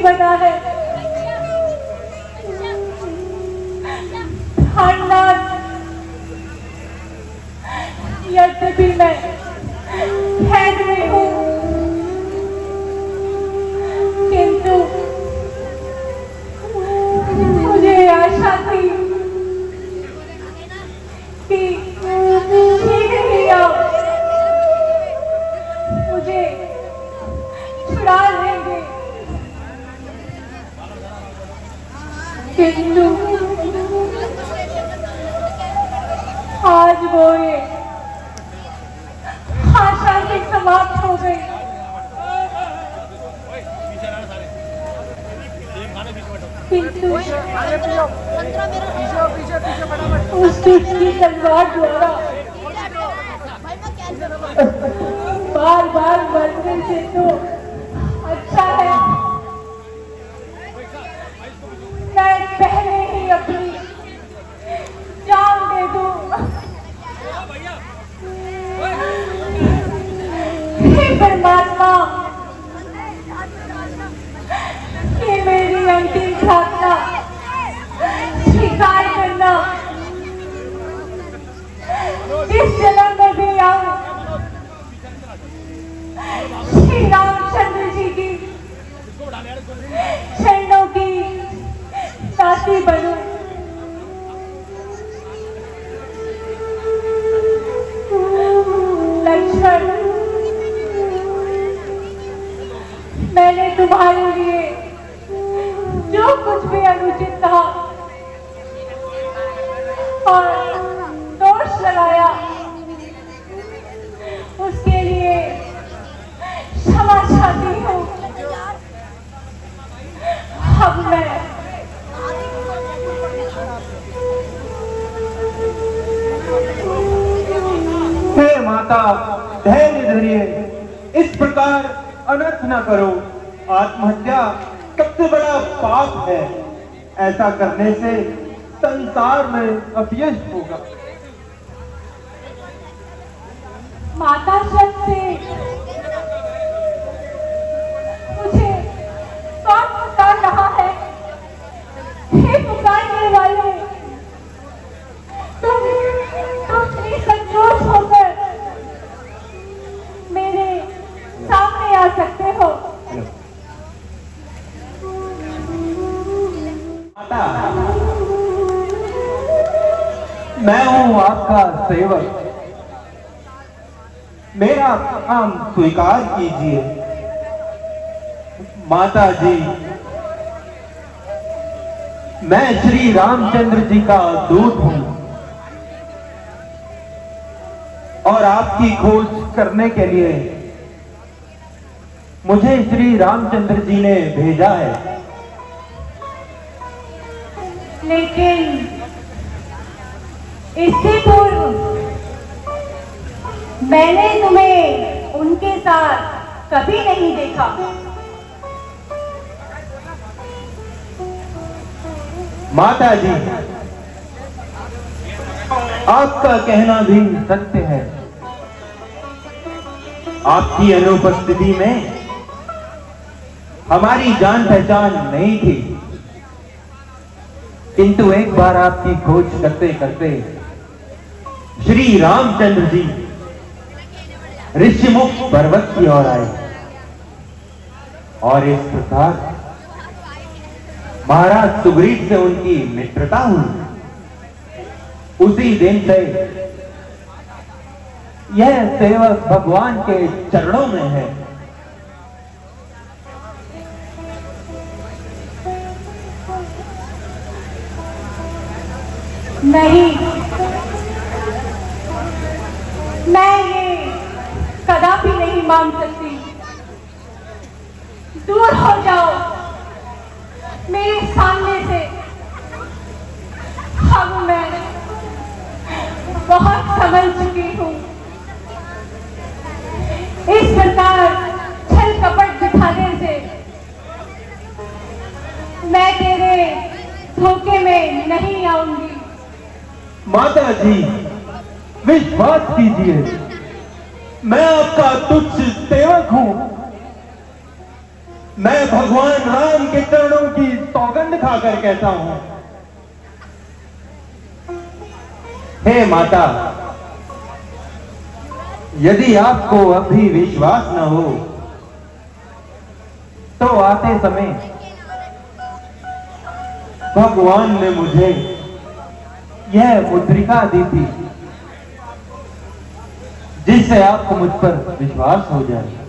बना है। खानदान यद्यपि मैं खैर में हूँ, किंतु मुझे आशा थी कि शीघ्र ही आप मुझे छुड़ा लेंगे, किंतु आज वो ये आशा भी समाप्त हो गई। किंतु उस दुष्ट की तलवार द्वारा बार बार मरने से तो अच्छा है मैं पहले ही अपनी जान दे दूं। हे परमात्मा, ये मेरी अंतिम प्रार्थना स्वीकार करना। इस जन्म में भी आऊं श्री रामचंद्र जी की चरणों की दासी बनूं। लक्ष्मण, मैंने तुम्हारे लिए जो कुछ भी अनुचित कहा और दोष लगाया, उसके लिए क्षमा चाहती हूँ। अब मैं हे माता, धैर्य धरिए, इस प्रकार अनर्थ न करो। आत्महत्या सबसे बड़ा पाप है। ऐसा करने से संसार में अपयश होगा। माता शब्द से मुझे कौन पुकार रहा है? हे पुकारने वाले, तुम निसंकोच होकर मेरे सामने आ सकते हो। माता, मैं हूं आपका सेवक, मेरा काम स्वीकार कीजिए। माता जी, मैं श्री रामचंद्र जी का दूत हूं और आपकी खोज करने के लिए मुझे श्री रामचंद्र जी ने भेजा है। लेकिन इससे पूर्व मैंने तुम्हें उनके साथ कभी नहीं देखा। माता जी, आपका कहना भी सत्य है। आपकी अनुपस्थिति में हमारी जान पहचान नहीं थी, किंतु एक बार आपकी खोज करते करते श्री रामचंद्र जी ऋषिमुख पर्वत की ओर आए और इस प्रकार महाराज सुग्रीव से उनकी मित्रता हुई। उसी दिन से यह सेवक भगवान के चरणों में है। नहीं, मैं ये कदापि नहीं मान सकती। दूर हो जाओ मेरे सामने से। अब मैं बहुत समझ चुकी हूँ। इस प्रकार छल कपट दिखाने से मैं तेरे धोखे में नहीं आऊंगी। माता जी, विश्वास कीजिए, मैं आपका तुच्छ सेवक हूं। मैं भगवान राम के चरणों की सौगंध खाकर कहता हूं, हे माता, यदि आपको अभी विश्वास न हो तो आते समय भगवान ने मुझे यह मुद्रिका दी थी, जिससे आपको मुझ पर विश्वास हो जाए।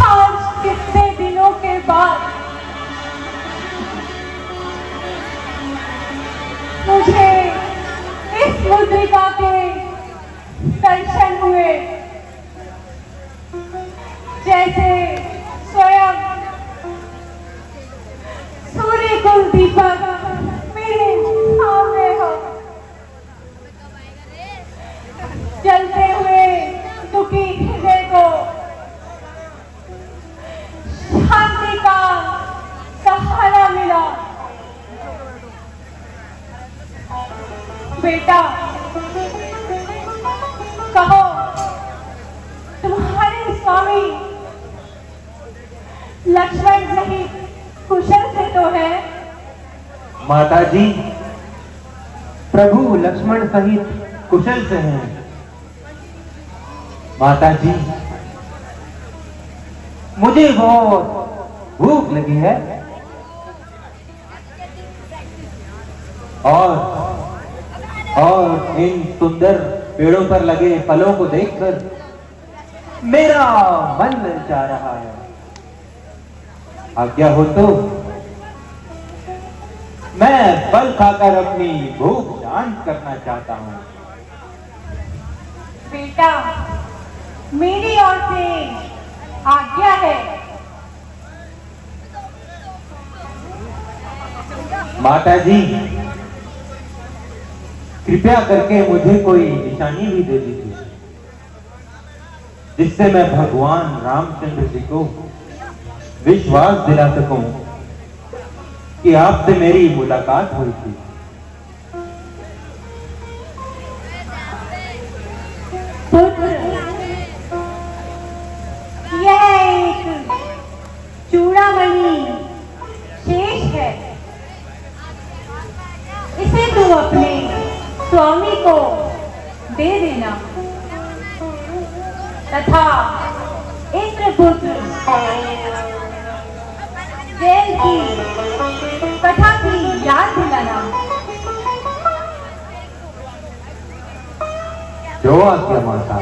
आज कितने दिनों के बाद मुझे इस मुद्रिका के दर्शन हुए, जैसे स्वयं सूर्य कुल दीपक मेरे सामने हो। जलते हुए दुखी हृदय को शांति का सहारा मिला। बेटा, कहो, तुम्हारे स्वामी लक्ष्मण सहित कुशल से तो है? माता जी, प्रभु लक्ष्मण सहित कुशल से हैं। माता जी, मुझे बहुत भूख लगी है और इन सुंदर पेड़ों पर लगे फलों को देखकर मेरा मन ललचा रहा है। आज्ञा हो तो मैं फल खाकर अपनी भूख शांत करना चाहता हूं। बेटा, मेरी ओर से आज्ञा है। माता जी, कृपया करके मुझे कोई निशानी भी दे दीजिए, जिससे मैं भगवान रामचंद्र जी को विश्वास दिला सकूं कि आपसे मेरी मुलाकात हुई थी। पुत्र, यह एक चूड़ामणि शेष है। इसे तू अपने स्वामी को दे देना तथा इंद्रपुत्र जैन की कथा की याद दिलाना। जो आज्ञा माता।